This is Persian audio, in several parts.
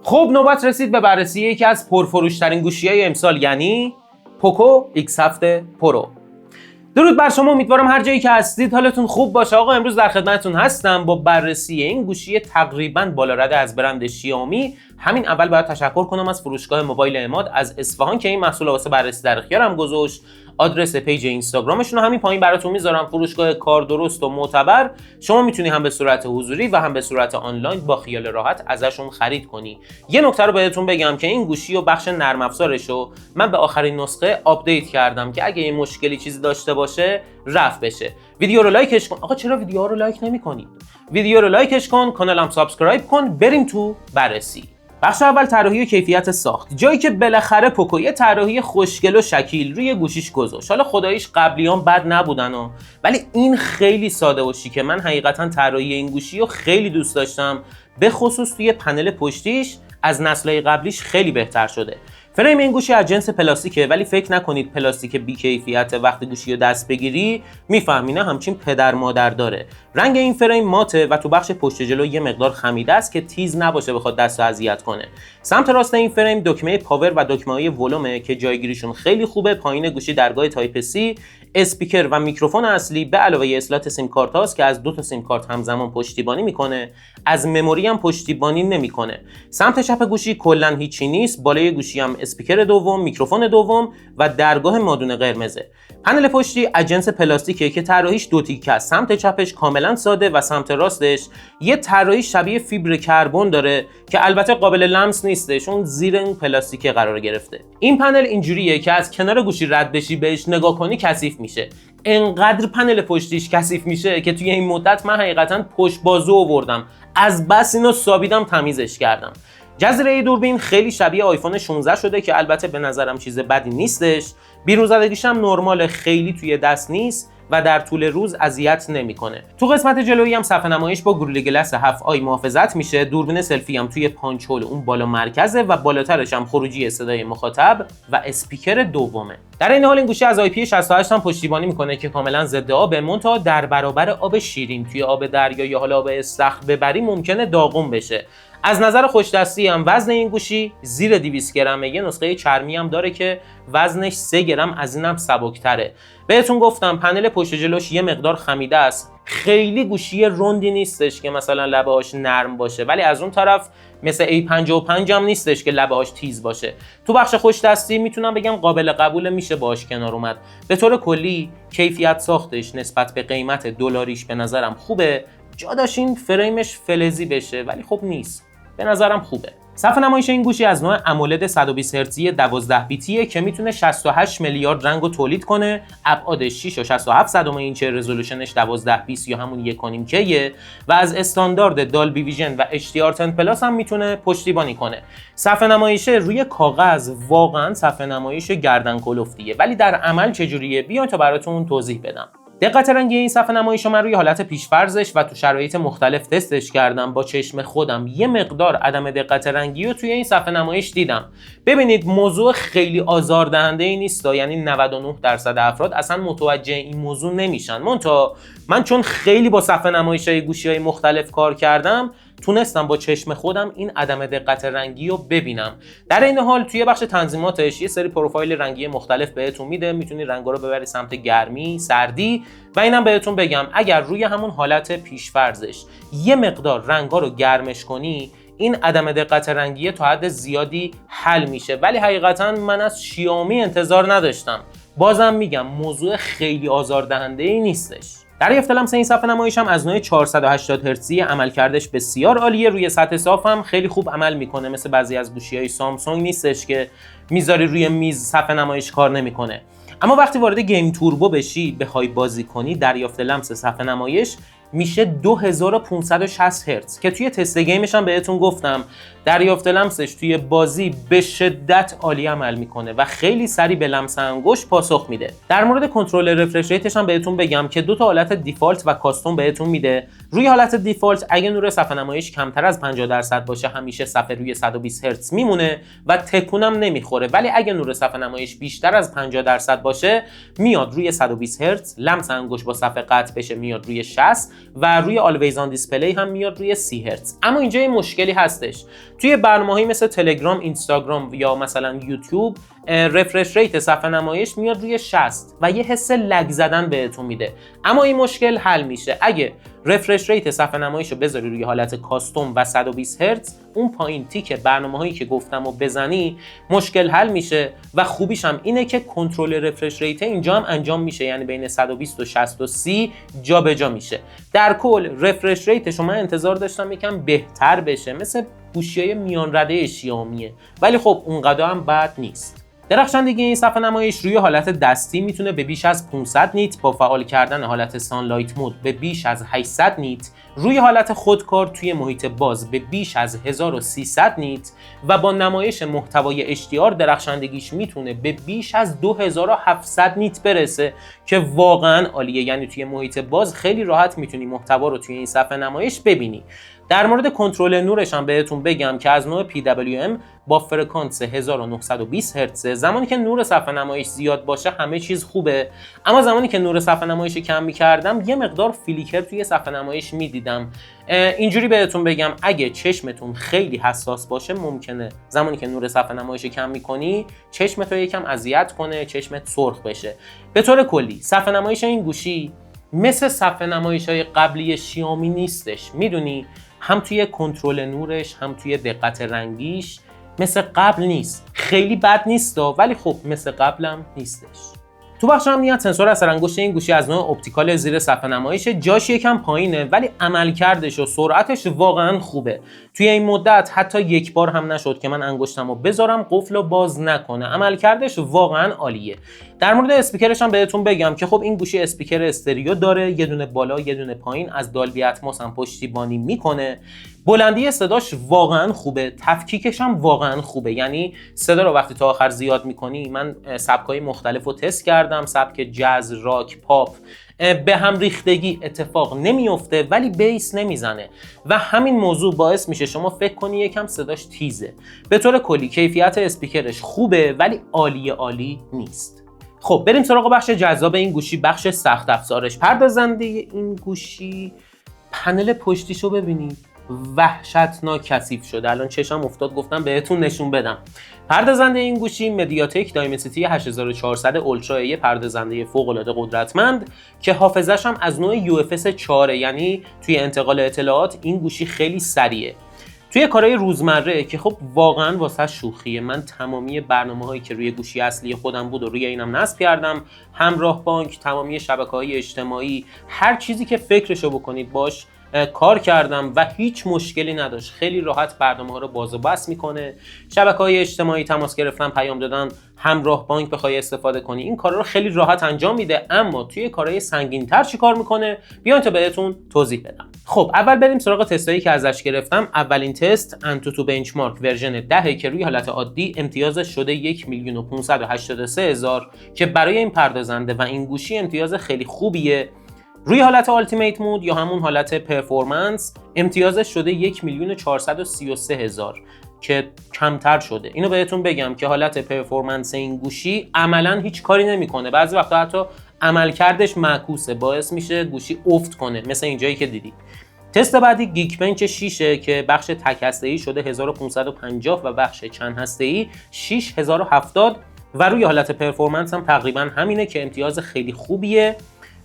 خب نوبت رسید به بررسی یکی از پرفروش‌ترین گوشی‌های امسال، یعنی پوکو X7 پرو. درود بر شما، امیدوارم هر جایی که هستید حالتون خوب باشه. آقا امروز در خدمتتون هستم با بررسی این گوشی تقریباً بالارده از برند شیائومی. همین اول باید تشکر کنم از فروشگاه موبایل عماد از اصفهان که این محصول واسه بررسی در اختیارم گذاشت. آدرس پیج اینستاگرامشون رو همین پایین براتون میذارم. فروشگاه کاردرست و معتبر، شما میتونی هم به صورت حضوری و هم به صورت آنلاین با خیال راحت ازشون خرید کنی. یه نکته رو بهتون بگم که این گوشی و بخش نرم افزارش رو من به آخرین نسخه آپدیت کردم که اگه این مشکلی چیزی داشته باشه رفع بشه. ویدیو رو لایکش کن. آقا چرا ویدیو رو لایک نمی‌کنید؟ ویدیو رو لایکش کن، کانالم سابسکرایب کن، بریم تو بررسی. بخش اول طراحی و کیفیت ساخت. جایی که بالاخره پوکو یه طراحی خوشگل و شکیل روی گوشیش گذاشت. حالا خداییش قبلیام بد نبودن ولی این خیلی ساده و شیکه. من حقیقتا طراحی این گوشی رو خیلی دوست داشتم، به خصوص توی پنل پشتیش از نسل‌های قبلیش خیلی بهتر شده. فریم این گوشی از جنس پلاستیکه، ولی فکر نکنید پلاستیک بی‌کیفیت. وقتی گوشی رو دست بگیری میفهمی نه، همچین پدر مادر داره. رنگ این فریم ماته و تو بخش پشت جلو یه مقدار خمیده است که تیز نباشه بخواد دست رو اذیت کنه. سمت راست این فریم دکمه پاور و دکمه‌های ولومه که جایگیریشون خیلی خوبه. پایین گوشی درگاه تایپ C، اسپیکر و میکروفون اصلی به علاوه اسلات سیم کارت هاست که از 2 تا سیم کارت همزمان پشتیبانی میکنه. از مموری هم پشتیبانی نمیکنه. سمت چپ گوشی کلا هیچی نیست. بالای گوشی هم اسپیکر دوم، میکروفون دوم و درگاه مادون قرمزه. پنل پشتی از جنس پلاستیکه که طراحیش دو تیکه است. سمت چپش کاملا ساده و سمت راستش یه طراحی شبیه فیبر کربن داره که البته قابل لمس نیستش، اون زیر اون پلاستیک قرار گرفته. این پنل اینجوریه که از کنار گوشی رد بشی بهش نگاه کنی کثیف میشه. انقدر پنل پشتیش کثیف میشه که توی این مدت من حقیقتا پشت بازو آوردم، از بس اینو سابیدم تمیزش کردم. جزیره دوربین خیلی شبیه آیفون 16 شده که البته به نظرم چیز بدی نیستش. بیرون زدگیش هم نرمال، خیلی توی دست نیست و در طول روز اذیت نمیکنه. تو قسمت جلویی هم صفحه نمایش با گوریلا گلاس 7i محافظت میشه. دوربین سلفی هم توی پانچ هول اون بالا مرکزه و بالاترش هم خروجی صدای مخاطب و اسپیکر دومه. در این حال این گوشی از IP68 هم پشتیبانی میکنه که کاملا ضد آب، منتها در برابر آب شیرین توی آب دریا یا حالا آب استخر ببری ممکنه داغون بشه. از نظر خوش‌دستی هم وزن این گوشی زیر 200 گرمه. یه نسخه چرمی هم داره که وزنش 3 گرم از اینم سبک‌تره. بهتون گفتم پنل پشت جلوش یه مقدار خمیده است. خیلی گوشی رندی نیستش که مثلا لبه‌هاش نرم باشه، ولی از اون طرف مثل A55 هم نیستش که لبه‌هاش تیز باشه. تو بخش خوش‌دستی میتونم بگم قابل قبول، میشه باهاش کنار اومد. به طور کلی کیفیت ساختش نسبت به قیمت دلاریش به نظرم خوبه. جا داشت این فریمش فلزی بشه ولی خب نیست، به نظرم خوبه. صفحه نمایش این گوشی از نوع امولد 120 هرتزی 12 بیتیه که میتونه 68 میلیارد رنگو تولید کنه. ابعادش 6 و 67 اینچه، رزولوشنش 1220 یا همون 1.5 کیه و از استاندارد دالبی ویژن و HDR10 پلاس هم میتونه پشتیبانی کنه. صفحه نمایش روی کاغذ واقعا صفحه نمایش گردن کلفتیه، ولی در عمل چجوریه بیاین تا براتون توضیح بدم. دقت رنگی این صفحه نمایش رو من روی حالت پیش‌فرضش و تو شرایط مختلف تستش کردم با چشم خودم. یه مقدار عدم دقت رنگی رو توی این صفحه نمایش دیدم. ببینید موضوع خیلی آزاردهنده نیست، یعنی 99% افراد اصلا متوجه این موضوع نمیشن. منتها من چون خیلی با صفحه نمایش‌های گوشی‌های مختلف کار کردم تونستم با چشم خودم این عدم دقت رنگی رو ببینم. در این حال توی بخش تنظیماتش یه سری پروفایل رنگی مختلف بهتون میده، میتونی رنگا رو ببری سمت گرمی، سردی و اینم بهتون بگم اگر روی همون حالت پیش‌فرضش یه مقدار رنگا رو گرمش کنی این عدم دقت رنگی تا حد زیادی حل میشه. ولی حقیقتا من از شیائومی انتظار نداشتم. بازم میگم موضوع خیلی آزاردهنده‌ای نیستش. دریافت لمس این صفحه نمایش هم از نوع 480 هرتزی، عملکردش بسیار عالیه. روی سطح صاف هم خیلی خوب عمل میکنه، مثل بعضی از گوشی‌های سامسونگ نیستش که میذاری روی میز صفحه نمایش کار نمیکنه. اما وقتی وارد گیم توربو بشی بخوای بازی کنی دریافت لمس صفحه نمایش میشه 2560 هرتز که توی تست گیمش هم بهتون گفتم دریافت لمسش توی بازی به شدت عالی عمل میکنه و خیلی سریع به لمس انگشت پاسخ میده. در مورد کنترل رفرش ریتش هم بهتون بگم که دو تا حالت دیفالت و کاستوم بهتون میده. روی حالت دیفالت اگه نور صفحه نمایش کمتر از 50% باشه همیشه صفحه روی 120 هرتز میمونه و تکونم نمیخوره، ولی اگه نور صفحه نمایش بیشتر از 50% باشه میاد روی 120 هرتز، لمس انگشت با صفحه قطع بشه میاد روی 60 و روی Always On Display هم میاد روی 30 هرتز. اما اینجا یه مشکلی هستش. توی برنامه‌های مثل تلگرام، اینستاگرام یا مثلا یوتیوب رفرش ریت صفحه نمایش میاد روی 60 و یه حس لگ زدن بهتون میده. اما این مشکل حل میشه اگه رفرش ریت صفحه نمایش رو بذاری روی حالت کاستوم و 120 هرتز، اون پایین تیک برنامه‌هایی که گفتم رو بزنی مشکل حل میشه. و خوبیش هم اینه که کنترل رفرش ریت اینجا هم انجام میشه، یعنی بین 120 و 60 و 30 جابجا میشه. در کل رفرش ریتش رو من انتظار داشتم یکم بهتر بشه، مثل گوشی‌های میان رده شیائومیه، ولی خب اونقدر هم بد نیست. درخشندگی این صفحه نمایش روی حالت دستی میتونه به بیش از 500 نیت، با فعال کردن حالت سانلایت مود به بیش از 800 نیت، روی حالت خودکار توی محیط باز به بیش از 1300 نیت و با نمایش محتوای HDR درخشندگیش میتونه به بیش از 2700 نیت برسه که واقعا عالیه. یعنی توی محیط باز خیلی راحت میتونی محتوا رو توی این صفحه نمایش ببینی. در مورد کنترل نورش هم بهتون بگم که از نوع PWM با فرکانس 1920 هرتز. زمانی که نور صفحه نمایش زیاد باشه همه چیز خوبه، اما زمانی که نور صفحه نمایش کم می‌کردم یه مقدار فلیکر توی صفحه نمایش می‌دیدم. اینجوری بهتون بگم اگه چشمتون خیلی حساس باشه ممکنه زمانی که نور صفحه نمایش کم می‌کنی چشمت رو یکم اذیت کنه، چشمت سرخ بشه. به طور کلی صفحه نمایش این گوشی مثل صفحه نمایش‌های قبلی شیائومی نیستش. میدونی هم توی کنترل نورش هم توی دقت رنگیش مثل قبل نیست. خیلی بد نیست ولی خب مثل قبلم نیستش. تو بخش امنیت سنسور اثر انگشت این گوشی از نوع اپتیکال زیر صفحه نمایش، جاش یکم پایینه ولی عملکردش و سرعتش واقعا خوبه. توی این مدت حتی یک بار هم نشد که من انگشتمو بذارم قفل رو باز نکنه. عملکردش واقعا عالیه. در مورد اسپیکرش هم بهتون بگم که خب این گوشی اسپیکر استریو داره، یه دونه بالا یه دونه پایین، از دالبی اتموس هم پشتیبانی میکنه. بلندی صداش واقعا خوبه، تفکیکش هم واقعا خوبه. یعنی صدا رو وقتی تا آخر زیاد میکنی، من سبکای مختلف رو تست کردم، سبک جاز، راک، پاپ، به هم ریختگی اتفاق نمیفته ولی بیس نمیزنه و همین موضوع باعث میشه شما فکر کنی یکم صداش تیزه. به طور کلی کیفیت اسپیکرش خوبه ولی عالی نیست. خب بریم سراغ بخش جذاب این گوشی، بخش سخت افزارش. پردازنده این گوشی پنل پشتیشو ببینید، وحشتناک کثیف شده. الان چشم افتاد گفتم بهتون نشون بدم. پردازنده این گوشی مدیاتک دایمنسیتی 8400 اولترا، یه پردازنده فوق العاده قدرتمند که حافظش هم از نوع UFS 4، یعنی توی انتقال اطلاعات این گوشی خیلی سریعه. توی کارهای روزمره که خب واقعا واسه شوخیه، من تمامی برنامه‌هایی که روی گوشی اصلی خودم بود و روی اینم نصب کردم، همراه بانک، تمامی شبکه‌های اجتماعی، هر چیزی که فکرشو بکنید باش کار کردم و هیچ مشکلی نداشت. خیلی راحت برنامه‌ها رو باز و بس میکنه. شبکه‌های اجتماعی، تماس گرفتن، پیام دادن، همراه بانک بخوای استفاده کنی، این کارا رو خیلی راحت انجام میده. اما توی کارهای سنگین‌تر چیکار میکنه بیاین تا بهتون توضیح بدم. خب اول بریم سراغ تستایی که ازش گرفتم. اولین تست انتوتو بنچمارک ورژن 10 که روی حالت عادی امتیازش شده 1,583,000 که برای این پردازنده و این گوشی امتیاز خیلی خوبیه. روی حالت آلتیمیت مود یا همون حالت پرفورمنس امتیازش شده 1,433,000 که کمتر شده. اینو بهتون بگم که حالت پرفورمنس این گوشی عملاً هیچ کاری نمیکنه. بعضی وقتا حتی عملکردش معکوسه، باعث میشه گوشی افت کنه، مثل اینجایی که دیدید. تست بعدی گیک بنچ 6 که بخش تک هسته‌ای شده 1550 و بخش چند هسته‌ای 6070 و روی حالت پرفورمنس هم تقریبا همینه که امتیاز خیلی خوبیه.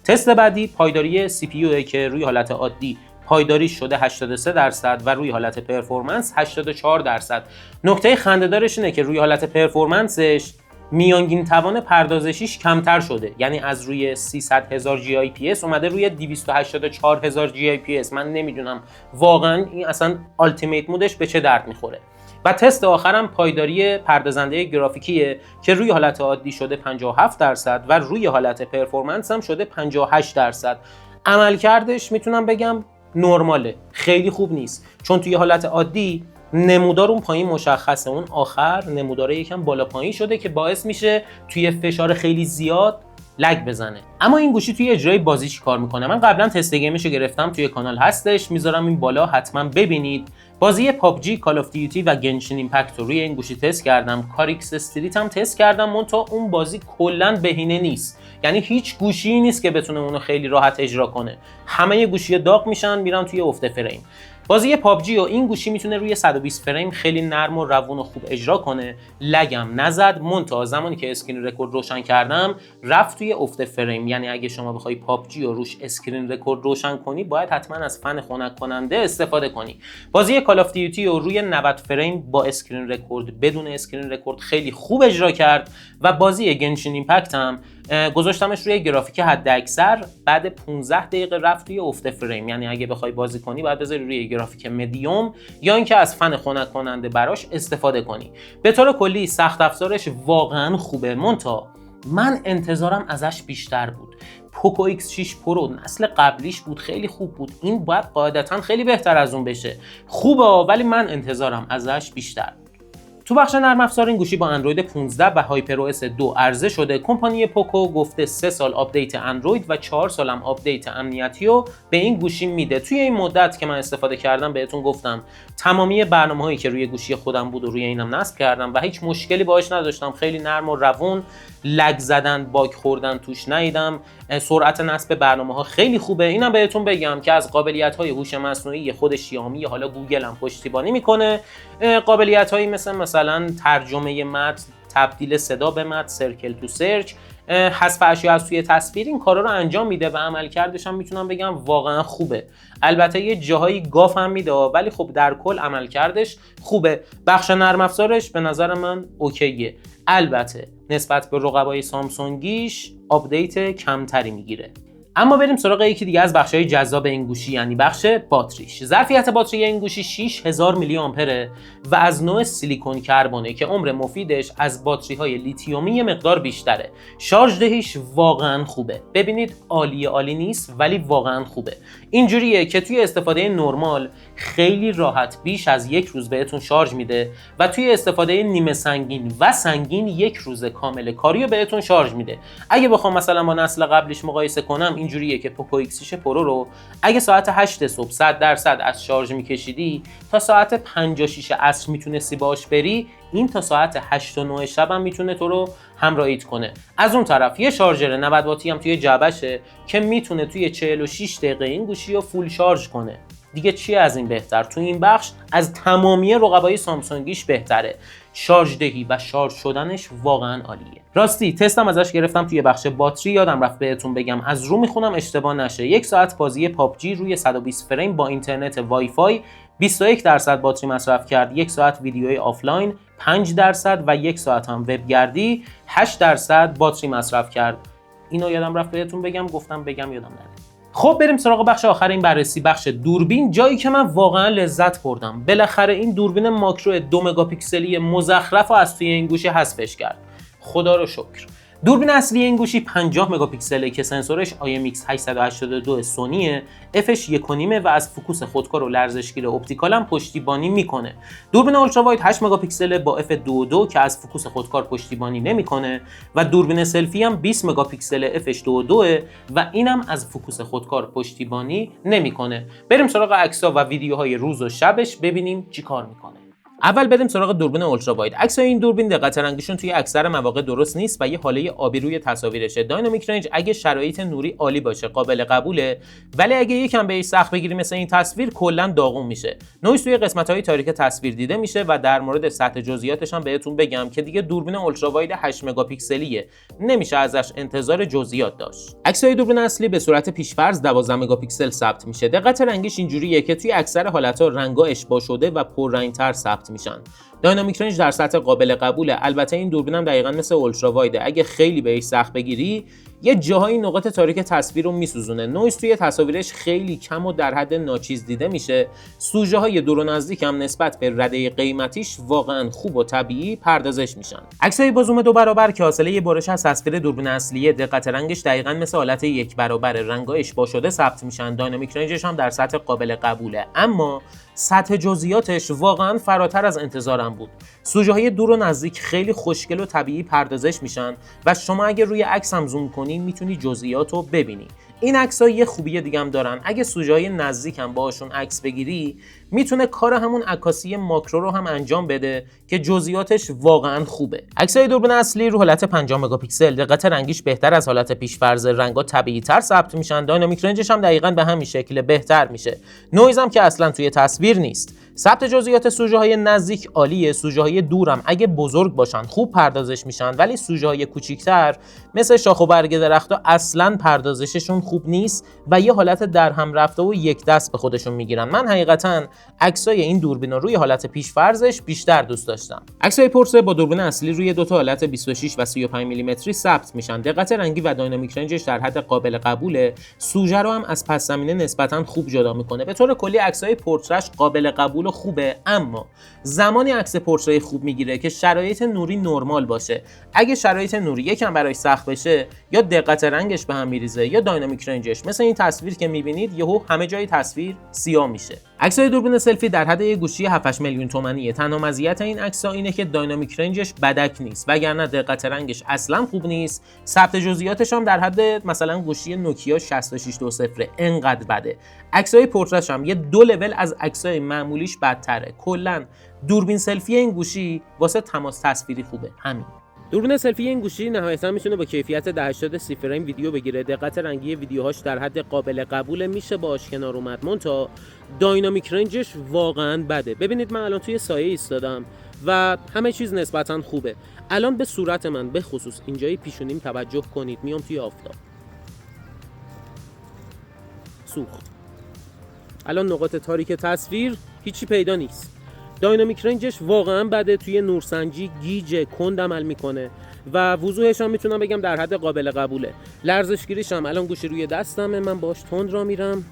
تست بعدی پایداری CPU که روی حالت عادی پایداری شده 83% و روی حالت پرفورمنس 84%. نکته خنده‌دارش اینه که روی حالت پرفورمنسش میانگین توان پردازشیش کمتر شده، یعنی از روی 300,000 GIPS اومده روی 284,000 GIPS. من نمیدونم واقعا این اصلا آلتیمیت مودش به چه درد میخوره. و تست آخرم پایداری پردازنده گرافیکیه که روی حالت عادی شده 57% و روی حالت پرفورمنس هم شده 58%. عملکردش میتونم بگم نرماله، خیلی خوب نیست، چون توی حالت عادی نمودار اون پایین مشخصه، اون آخر نمودار یکم بالا پایین شده که باعث میشه توی فشار خیلی زیاد لگ بزنه. اما این گوشی توی اجرای بازی چی کار میکنه؟ من قبلا تست گیمش رو گرفتم، توی کانال هستش، میذارم این بالا، حتما ببینید. بازی پابجی، کال آف دیوتی و گنشین ایمپکت رو روی این گوشی تست کردم. کاریکس استریت هم تست کردم، منتها اون بازی کلا بهینه نیست. یعنی هیچ گوشی نیست که بتونه اونو خیلی راحت اجرا کنه. همه گوشی داغ میشن، میرن توی افت فریم. بازی پابجی و این گوشی میتونه روی 120 فریم خیلی نرم و روون و خوب اجرا کنه. لگم نزد، منتها زمانی که اسکرین رکورد روشن کردم رفت توی افت فریم. یعنی اگه شما بخوای پابجی و روش اسکرین رکورد روشن کنی باید حتما از فن خنک کننده استفاده کنی. بازی کال آف دیوتی و روی 90 فریم با اسکرین رکورد بدون اسکرین رکورد خیلی خوب اجرا کرد و بازی گنشین ایمپکت هم گذاشتمش روی گرافیک حداکثر، بعد 15 دقیقه رفت توی افت فریم. یعنی اگه بخوای بازی کنی باید بذاری روی گرافیک مدیوم یا اینکه از فن خنک کننده براش استفاده کنی. به طور کلی سخت افزارش واقعا خوبه، منتها من انتظارم ازش بیشتر بود. پوکو X6 پرو نسل قبلیش بود، خیلی خوب بود. این باید قاعدتا خیلی بهتر از اون بشه. خوبه ولی من انتظارم ازش بیشتر. تو بخش نرم افزار این گوشی با اندروید 15 و هایپر او اس 2 عرضه شده. کمپانی پوکو گفته 3 سال آپدیت اندروید و 4 سال هم آپدیت امنیتی رو به این گوشی میده. توی این مدت که من استفاده کردم بهتون گفتم تمامی برنامه‌هایی که روی گوشی خودم بود و روی اینم نصب کردم و هیچ مشکلی باهاش نداشتم. خیلی نرم و روون، لگ زدن، باگ خوردن توش ندیدم. سرعت نصب برنامه‌ها خیلی خوبه. اینم بهتون بگم که از قابلیت‌های هوش مصنوعی خود شیائومی حالا گوگل هم پشتیبانی میکنه. قابلیت‌هایی مثلا ترجمه متن، تبدیل صدا به متن، سرکل تو سرچ، حذف اشیا از توی تصویر، این کارا رو انجام میده و عملکردش هم میتونم بگم واقعا خوبه. البته یه جاهایی گاف هم میده ولی خب در کل عملکردش خوبه. بخش نرم افزارش به نظر من اوکیه. البته نسبت به رقبای سامسونگیش آپدیت کمتری میگیره. اما بریم سراغ یکی دیگه از بخش‌های جذاب این گوشی، یعنی بخش باتریش. ظرفیت باتری این گوشی 6000 میلی آمپره و از نوع سیلیکون کربونه که عمر مفیدش از باتری‌های لیتیومی یه مقدار بیشتره. شارژ دهیش واقعا خوبه. ببینید عالی نیست ولی واقعا خوبه. اینجوریه که توی استفاده نرمال خیلی راحت بیش از یک روز بهتون شارژ میده و توی استفاده نیمه سنگین و سنگین یک روز کامل کاریو بهتون شارژ میده. اگه بخوام مثلا با نسل قبلیش مقایسه کنم اینجوریه که پوکو X6 پرو رو اگه ساعت 8 صبح 100% از شارژ میکشیدی تا ساعت 5 6 عصر میتونستی باش بری، این تا ساعت 8 و 9 شب هم میتونه تو رو همراهیت کنه. از اون طرف یه شارژر 90 واتی هم توی جعبشه که میتونه توی 46 دقیقه این گوشی رو فول شارژ کنه. دیگه چی از این بهتر؟ تو این بخش از تمامی رقبای سامسونگیش بهتره. شارژ دهی و شارژ شدنش واقعا عالیه. راستی تستم ازش گرفتم توی بخش باتری، یادم رفت بهتون بگم، از رو میخونم اشتباه نشه. 1 ساعت بازی پابجی روی 120 فریم با اینترنت وای فای 21% باتری مصرف کرد. 1 ساعت ویدیوی آفلاین 5% و 1 ساعت هم وبگردی 8% باتری مصرف کرد. اینو یادم رفت بهتون بگم، گفتم بگم یادم نره. خب بریم سراغ بخش آخر این بررسی، بخش دوربین، جایی که من واقعا لذت بردم. بالاخره این دوربین ماکرو 2 مگاپیکسلی مزخرف رو از توی این گوشی حذفش کرد. خدا رو شکر. دوربین اصلی این گوشی 50 مگاپیکسله که سنسورش IMX882 سونیه، fش 1.5 و از فوکوس خودکار و لرزشگیر اپتیکال هم پشتیبانی میکنه. دوربین اولترا واید 8 مگاپیکسله با f2.2 که از فوکوس خودکار پشتیبانی نمیکنه و دوربین سلفی هم 20 مگاپیکسله fش 2.2 و اینم از فوکوس خودکار پشتیبانی نمیکنه. بریم سراغ عکس‌ها و ویدیوهای روز و شبش ببینیم چیکار میکنه. اول بریم سراغ دوربین اولترا واید. عکسای این دوربین دقت رنگیشون توی اکثر مواقع درست نیست و یه حاله آبی روی تصاویرشه. داینامیک رنج اگه شرایط نوری عالی باشه قابل قبوله، ولی اگه یکم بهش سخت بگیری مثل این تصویر کلا داغون میشه. نویز توی قسمت‌های تاریک تصویر دیده میشه و در مورد سطح جزئیاتش هم بهتون بگم که دیگه دوربین اولترا واید 8 مگاپیکسلیه، نمیشه ازش انتظار جزئیات داشت. عکسای دوربین اصلی به صورت پیش‌فرض 12 مگاپیکسل ثبت میشه. دقت رنگیش اینجوریه که توی اکثر حالت‌ها رنگ‌ها اشباع شده و پررنگ‌تر ثبت میشن. داینامیک رنج در سطح قابل قبوله. البته این دوربین هم دقیقاً مثل اولترا وایده، اگه خیلی بهش سخت بگیری یه جاهایی نقاط تاریک تصویر رو میسوزونه. نویز توی تصاویرش خیلی کم و در حد ناچیز دیده میشه. سوژه های دور و نزدیک هم نسبت به رده قیمتیش واقعا خوب و طبیعی پردازش میشن. عکسای با زوم 2 برابر که حاصله یه برش از تصویر دوربین اصلیه، دقت رنگش دقیقاً مثل حالت 1 برابر، رنگ‌ها اشباع شده ثبت میشن. داینامیک رنجش هم در سطح قابل قبوله، اما سطح جزئیاتش واقعا فراتر از انتظارم بود. سوژه های دور و نزدیک خیلی خوشگل و طبیعی پردازش میشن و شما اگه روی عکس هم زوم کنی میتونی جزئیات رو ببینی. این عکس‌ها یه خوبی دیگه هم دارن، اگه سوژه های نزدیک هم باهاشون عکس بگیری میتونه کار همون عکاسی ماکرو رو هم انجام بده که جزئیاتش واقعا خوبه. عکسای دوربین اصلی رو حالت 50 مگاپیکسل دقت رنگیش بهتر از حالت پیش‌فرض، رنگا طبیعی‌تر ثبت میشن، داینامیک رنجش هم دقیقاً به همین شکل بهتر میشه. نویز هم که اصلا توی تصویر نیست. ثبت جزئیات سوژه‌های نزدیک عالیه، سوژه‌های دورم اگه بزرگ باشن خوب پردازش میشن، ولی سوژه‌های کوچیک‌تر مثل شاخ و برگ درخت‌ها اصلاً پردازششون خوب نیست و یه حالت در هم رفته و یک دست به خودشون میگیرن. من حقیقتاً عکسای این دوربین رو روی حالت پیش‌فرضش بیشتر دوست داشتم. عکسای پورتره با دوربین اصلی روی دو تا حالت 26 و 35 میلیمتری ثبت میشن. دقت رنگی و داینامیک رنجش در حد قابل قبوله. سوژه رو هم از پس زمینه نسبتاً خوب جدا میکنه. به طور کلی عکسای پورترهش قابل قبول و خوبه، اما زمانی عکس پورتره خوب میگیره که شرایط نوری نرمال باشه. اگه شرایط نوری یکم براش سخت بشه، یا دقت رنگش به هم میریزه یا داینامیک رنجش مثل این تصویر که میبینید یهو همه جای تصویر سیاه میشه. عکسای دوربین سلفی در حد یه گوشی 7 میلیون تومانیه. تنها مزیت این عکس‌ها اینه که داینامیک رنجش بدک نیست، وگرنه دقت رنگش اصلا خوب نیست. ثبت جزئیاتش هم در حد مثلا گوشی نوکیا 6620 انقدر بده. عکسای پورتره‌ش هم یه 2 لول از عکسای معمولیش بدتره. کلا دوربین سلفی این گوشی واسه تماس تصویری خوبه. همین. دوربین سلفی این گوشی نهایتاً میتونه با کیفیت 1080 30 فریم ویدیو بگیره. دقت رنگی ویدیوهاش در حد قابل قبول میشه باش کنار اومد. مونتا داینامیک رنجش واقعاً بده. ببینید من الان توی سایه ایستادم و همه چیز نسبتاً خوبه. الان به صورت من به خصوص اینجای پیشونیم توجه کنید. میام توی آفتاب. سوخت. الان نقاط تاریک تصویر هیچی پیدا نیست. داینامیک رنجش واقعا بده، توی نورسنجی گیج کند عمل میکنه و وضوحش هم میتونم بگم در حد قابل قبوله. لرزشگیریش هم الان گوشی روی دستمه، من باش تند را میرم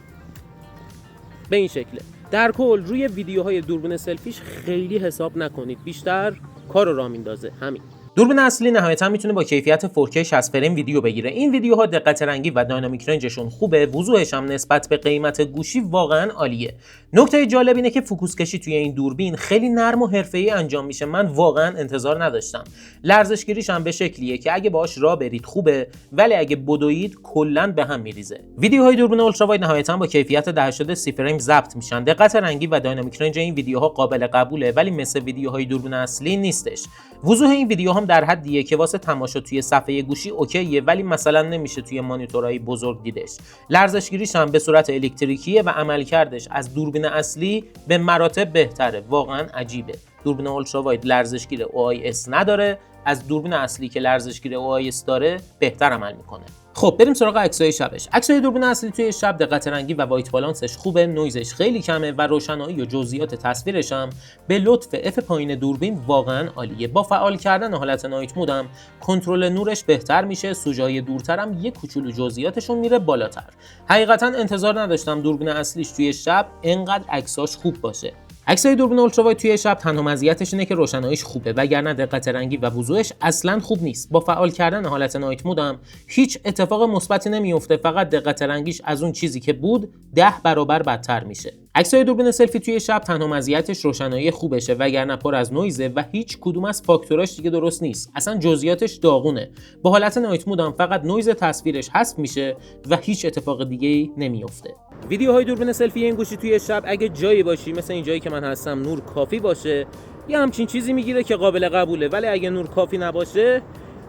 به این شکله. در کل روی ویدیوهای دوربین سلفیش خیلی حساب نکنید، بیشتر کارو را میندازه. همین. دوربین اصلی نهایتا میتونه با کیفیت 4K 60 فریم ویدیو بگیره. این ویدیوها دقت رنگی و داینامیک رنجشون خوبه، وضوحش هم نسبت به قیمت گوشی واقعا عالیه. نکته جالب اینه که فوکوس کشی توی این دوربین خیلی نرم و حرفه‌ای انجام میشه. من واقعا انتظار نداشتم. لرزشگیریش هم به شکلیه که اگه باهاش راه برید خوبه، ولی اگه بدوید کلا به هم میریزه. ویدیوهای دوربین اولترا واید نهایتا با کیفیت 1080 30 فریم ضبط میشن. دقت رنگی و داینامیک رنج این ویدیوها قابل قبوله، ولی مثل ویدیوهای دوربین اصلی نیستش. وضوح این ویدیو هم در حدیه که واسه تماشا توی صفحه گوشی اوکیه، ولی مثلا نمیشه توی مانیتورهای بزرگ دیدش. لرزشگیریش هم به صورت الکتریکیه و عملکردش از دوربین اصلی به مراتب بهتره. واقعا عجیبه. دوربین اولترا واید لرزشگیر OIS نداره، از دوربین اصلی که لرزشگیر OIS داره بهتر عمل میکنه. خب بریم سراغ عکسای شبش. عکسای دوربین اصلی توی شب دقت رنگی و وایت بالانسش خوبه، نویزش خیلی کمه و روشنایی و جزئیات تصویرش هم به لطف اف پایین دوربین واقعا عالیه. با فعال کردن حالت نایت مود هم کنترل نورش بهتر میشه، سوژه‌های دورتر هم یه کوچولو جزئیاتشون میره بالاتر. حقیقتا انتظار نداشتم دوربین اصلیش توی شب انقدر عکساش خوب باشه. عکسای دوربین اولترا واید توی شب تنها مزیتش اینه که روشناییش خوبه، وگرنه دقت رنگی و وضوحش اصلا خوب نیست. با فعال کردن حالت نایت مود هم هیچ اتفاق مثبتی نمیفته، فقط دقت رنگیش از اون چیزی که بود 10 برابر بدتر میشه. عکسای دوربین سلفی توی شب تنها مزیتش روشنایی خوبشه، وگرنه پر از نویزه و هیچ کدوم از فاکتوراش دیگه درست نیست. اصلا جزئیاتش داغونه. با حالت نایت مود هم فقط نویز تصویرش حذف میشه و هیچ اتفاق دیگه‌ای نمیفته. ویدیوهای دوربین سلفی این گوشی توی شب اگه جایی باشی مثل این جایی که من هستم نور کافی باشه، یه همچین چیزی میگیره که قابل قبوله، ولی اگه نور کافی نباشه،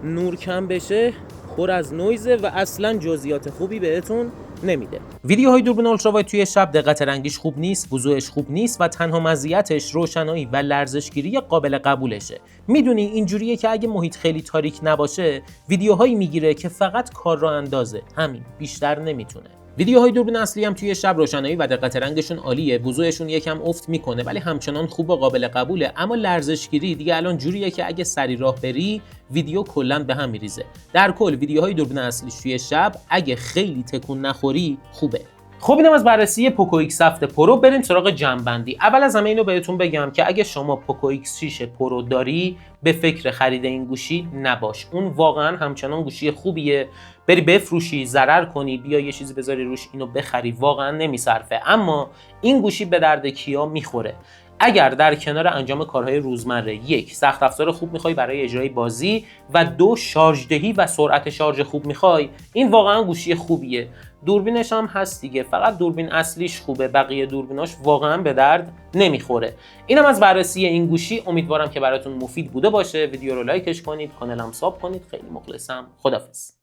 نور کم بشه، پر از نویزه و اصلا جزئیات خوبی بهتون نمیده. ویدیوهای دوربین اولترا واید توی شب دقت رنگیش خوب نیست، وضوحش خوب نیست و تنها مزیتش روشنایی و لرزشگیری قابل قبولشه. میدونی اینجوریه که اگه محیط خیلی تاریک نباشه، ویدیوهایی میگیره که فقط کار راه اندازه، همین، بیشتر نمیتونه. ویدیوهای دوربین اصلی هم توی شب روشنایی و دقت رنگشون عالیه، وضوحشون یکم افت میکنه ولی همچنان خوب و قابل قبوله، اما لرزشگیری دیگه الان جوریه که اگه سری راه بری ویدیو کلا به هم میریزه. در کل ویدیوهای دوربین اصلیش توی شب اگه خیلی تکون نخوری خوبه. خب اینم از بررسی پوکو ایکس 7 پرو. بریم سراغ جمع‌بندی. اول از همه اینو بهتون بگم که اگه شما پوکو ایکس 6 پرو داری به فکر خرید این گوشی نباش. اون واقعا همچنان گوشی خوبیه، بری بفروشی ضرر کنی بیا یه چیزی بذاری روش اینو بخری واقعا نمیصرفه. اما این گوشی به درد کیا میخوره؟ اگر در کنار انجام کارهای روزمره، یک، سخت افزار خوب میخوای برای اجرای بازی و دو، شارژ دهی و سرعت شارژ خوب میخوای، این واقعا گوشی خوبیه. دوربینش هم هست دیگه، فقط دوربین اصلیش خوبه، بقیه دوربیناش واقعا به درد نمیخوره. اینم از بررسی این گوشی، امیدوارم که براتون مفید بوده باشه. ویدیو رو لایکش کنید، کانالم ساب کنید. خیلی مخلصم. خدافظ.